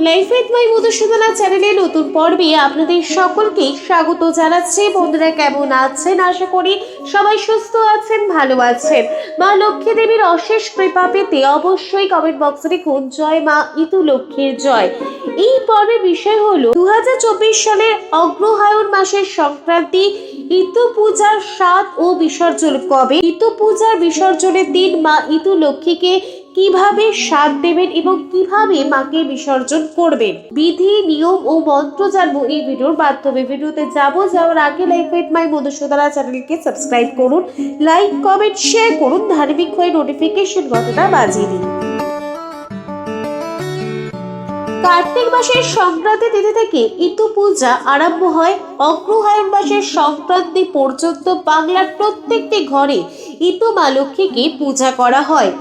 Life with my Madhusudana চ্যানেলে নতুন পর্বে আপনাদের সকলকে স্বাগত জানাচ্ছি। বন্ধুরা কেমন আছেন? আশা করি সবাই সুস্থ আছেন, ভালো আছেন। মা লক্ষ্মী দেবীর অশেষ কৃপা পেতে অবশ্যই কমেন্ট বক্সে লিখুন জয় মা ইতু লক্ষ্মীর জয়। এই পর্বের বিষয় হলো 2024 সালের অগ্রহায়ণ মাসের সংক্রান্তি ইতু পূজার স্বাদ ও বিসর্জন কবে, ইতু পূজার বিসর্জনের দিন মা ইতু লক্ষ্মীকে কিভাবে স্বাদ দেবেন এবং কিভাবে মাকে বিসর্জন করবেন, বিধি নিয়ম ও মন্ত্র জানবো এই ভিডিওর মাধ্যমে। ভিডিওতে যাওয়ার আগে লাইফ উইথ মাই মধুসূদনা চ্যানেলকে সাবস্ক্রাইব করুন, লাইক কমেন্ট শেয়ার করুন, ধার্মিক হয়ে নোটিফিকেশন ঘটনা বাজিয়ে দিন। কার্তিক মাসের সংক্রান্তি তিথি থেকে ইতু পূজা আরম্ভ হয়। অগ্রহায়ণ মাসের সংক্রান্তি পর্যন্ত বাংলার প্রত্যেকটি ঘরে ইতু মা লক্ষ্মীকে পূজা করা হয়।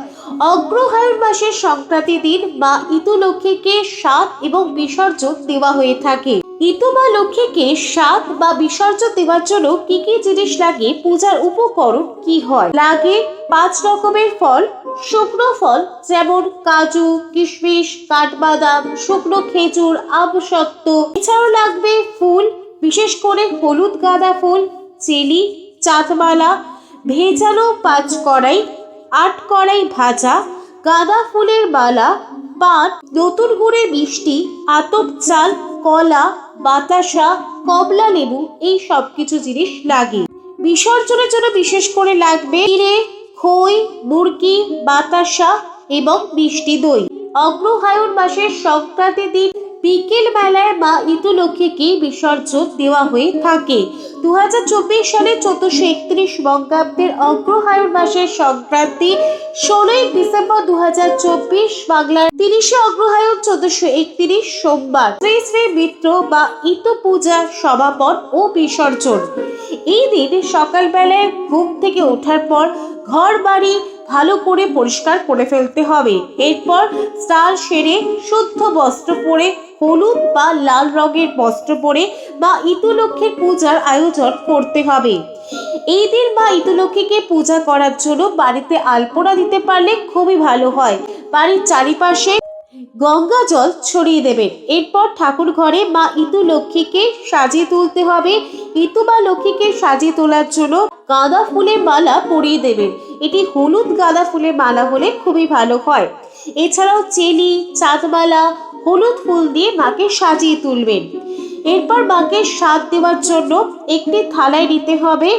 অগ্রহায়ণ মাসের সংক্রান্তি দিন মা ইতু লক্ষ্মীকে স্বাদ এবং বিসর্জন দেওয়া হয়ে থাকে। ইতু মা লক্ষ্মীকে স্বাদ বা বিসর্জন দেওয়ার জন্য কি কি জিনিস লাগে, পূজার উপকরণ কি হয়? লাগে 5 রকমের ফল, শুকনো ফল যেমন কাজু, কিশমিশ, কাঠবাদাম, শুকনো খেজুর, আমসত্ত্ব। এছাড়াও লাগবে ফুল, বিশেষ করে হলুদ গাঁদা ফুল, চেলি, চাঁদমালা, ভেজানো 5 কড়াই, 8 কড়াই ভাজা, গাঁদা ফুলের মালা, পান, নতুন গুড়ের মিষ্টি, আতপ চাল, কলা, বাতাসা, কমলা লেবু, এই সব কিছু জিনিস লাগে। বিসর্জনের জন্য বিশেষ করে লাগবে চিড়ে, খই, মুরগি, বাতাসা এবং মিষ্টি দই। অগ্রহায়ণ মাসের সংক্রান্তি দিন বিকেল বেলায় মা ইতু লক্ষ্মীকে বিসর্জন দেওয়া হয়ে থাকে। 2024 সালে 1431 বঙ্গাব্দের অগ্রহায়ণ মাসের সংক্রান্তি 16 ডিসেম্বর 2024, বাংলার 30 অগ্রহায়ণ 1431 সোমবার শ্রী শ্রী মিত্র বা ইতু পূজা সমাপন ও বিসর্জন। এই দিন সকালবেলায় ঘুম থেকে ওঠার পর ঘর বাড়ি ভালো করে পরিষ্কার করে ফেলতে হবে। এরপর স্নান সেরে শুদ্ধ বস্ত্র পরে, হলুদ বা লাল রঙের বস্ত্র পরে মা ইতু লক্ষ্মীর পূজার আয়োজন করতে হবে। এই দিন মা ইতু লক্ষ্মীকে পূজা করার জন্য বাড়িতে আলপনা দিতে পারলে খুবই ভালো হয়। বাড়ির চারিপাশে গঙ্গা জল ছড়িয়ে দেবেন। এরপর ঠাকুর ঘরে মা ইতু লক্ষ্মীকে সাজিয়ে তুলতে হবে। ইতু মা লক্ষ্মীকে সাজিয়ে তোলার জন্য গাঁদা ফুলের মালা পরিয়ে দেবেন। এটি হলুদ গাঁদা ফুলের মালা হলে খুবই ভালো হয়। এছাড়াও চেলি, চাঁদমালা, হলুদ ফুল দিয়ে মাকে সাজিয়ে তুলবেন। এরপর মাকে স্বাদ দেওয়ার জন্য একটি থালায় নিতে হবে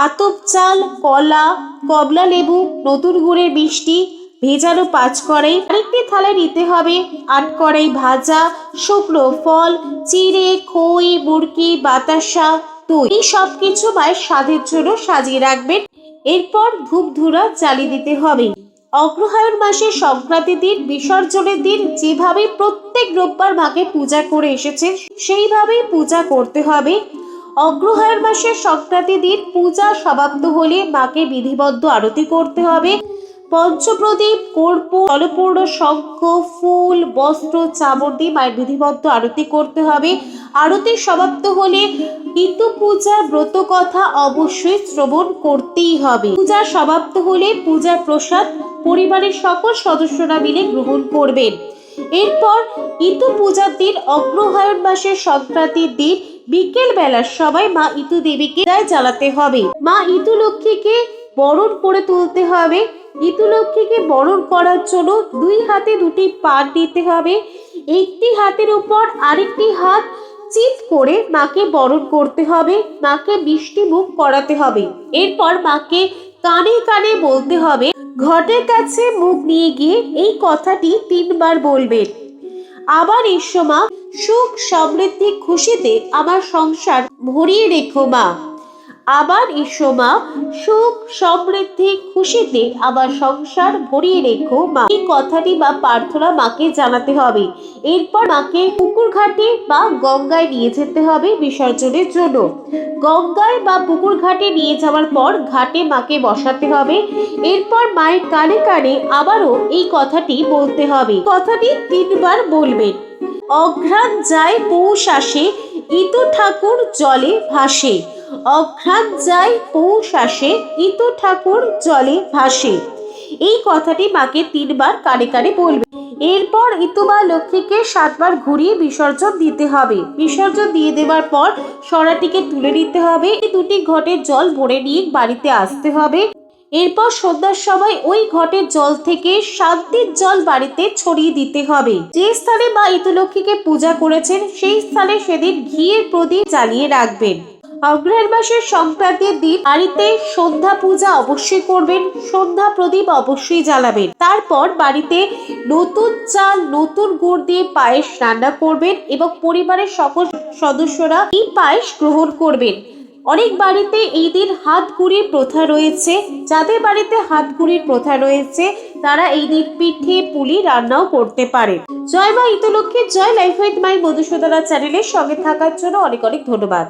আতপ চাল, কলা, কমলা লেবু, নতুন গুড়ের মিষ্টি, ভেজানো 5 কড়াই। আরেকটি থালায় নিতে হবে 8 কড়াই ভাজা শুকনো ফল, চিড়ে, খই, মুরগি, বাতাসা, দই। এই সব কিছু মায়ের স্বাদের জন্য সাজিয়ে রাখবেন। এরপর ধূপ ধুরা জ্বালিয়ে দিতে হবে। অগ্রহায়ণ মাসের সংক্রান্তি দিন বিসর্জনের দিন যেভাবে প্রত্যেক রোববার মাকে পূজা করে এসেছে সেইভাবেই পূজা করতে হবে। অগ্রহায়ণ মাসের সংক্রান্তি দিন পূজা সমাপ্ত হলে মাকে বিধিবদ্ধ আরতি করতে হবে। পঞ্চপ্রদীপ, কর্পূর, জলপূর্ণ শঙ্খ, ফুল, বস্ত্র, চামর দিয়ে মায়ের বিধিবদ্ধ আরতি করতে হবে। আরতি সমাপ্ত হলে ইতু পূজার ব্রত কথা অবশ্যই শ্রবণ করতেই হবে। পূজা সমাপ্ত হলে পূজার প্রসাদ পরিবারের সকল সদস্যরা মিলে গ্রহণ করবেন। এরপর ইতু পূজার দিন অগ্রহায়ণ মাসের সংক্রান্তির দিন বিকেল বেলা সবাই মা ইতু দেবীকে বিদায় জানাতে হবে। মা ইতু লক্ষ্মীকে বরণ করে তুলতে হবে। ইতু লক্ষ্মীকে বরণ করার জন্য 2 হাতে 2টি পান দিতে হবে। একটি হাতের উপর আরেকটি হাত চিত করে মাকে বরণ করতে হবে। মাকে মিষ্টি মুখ করাতে হবে। এরপর মাকে কানে কানে বলতে হবে, ঘটের কাছে মুখ নিয়ে গিয়ে এই কথাটি 3 বার বলবেন। আবার এসো মা, সুখ সমৃদ্ধি খুশিতে আমার সংসার ভরিয়ে রেখো মা। আবার এসো মা, সুখ সমৃদ্ধি খুশিতে আমার সংসার ভরিয়ে রেখো মা। এই কথাটি বা প্রার্থনা মাকে জানাতে হবে। এরপর মাকে পুকুর ঘাটে বা গঙ্গায় নিয়ে যেতে হবে বিসর্জনের জন্য। গঙ্গায় বা পুকুর ঘাটে নিয়ে যাওয়ার পর ঘাটে মাকে বসাতে হবে। এরপর মায়ের কানে কানে আবারও এই কথাটি বলতে হবে। কথাটি 3 বার বলবেন। অঘ্রাণ যায় পৌষ আসে, ইতু ঠাকুর জলে ভাসে। অঘ্রাণ যায় পৌষ আসে, ইতু ঠাকুর জলে ভাসে। এই কথাটি মাকে 3 বার কানে কানে বলবে। এরপর ইতুমা লক্ষ্মীকে 7 বার ঘুরিয়ে বিসর্জন দিতে হবে। বিসর্জন দিয়ে দেওয়ার পর সরাটিকে তুলে নিতে হবে। দুটি ঘটের জল ভরে নিয়ে বাড়িতে আসতে হবে। এরপর সন্ধ্যার সময় ওই ঘটের জল থেকে শান্তির জল বাড়িতে ছড়িয়ে দিতে হবে। যে স্থানে মা ইতুলক্ষ্মীকে পূজা করেছেন সেই স্থানে সেদিন ঘিয়ের প্রদীপ জ্বালিয়ে রাখবেন। অগ্রহায়ণ মাসের সংক্রান্তির দিন বাড়িতে সন্ধ্যা পূজা অবশ্যই করবেন, সন্ধ্যা প্রদীপ অবশ্যই জ্বালাবেন। তারপর বাড়িতে নতুন চাল নতুন গুড় দিয়ে পায়েস রান্না করবেন এবং পরিবারের সকল সদস্যরা এই পায়েস গ্রহণ করবেন। অনেক বাড়িতে এই দিন হাত গুড়ির প্রথা রয়েছে। যাদের বাড়িতে হাত গুড়ির প্রথা রয়েছে তারা এই দিন পিঠে পুলি রান্নাও করতে পারে। জয় মা ইতুলক্ষ্মী জয়। লাইফ উইথ মাই মধুসূদনা চ্যানেলের সঙ্গে থাকার জন্য অনেক অনেক ধন্যবাদ।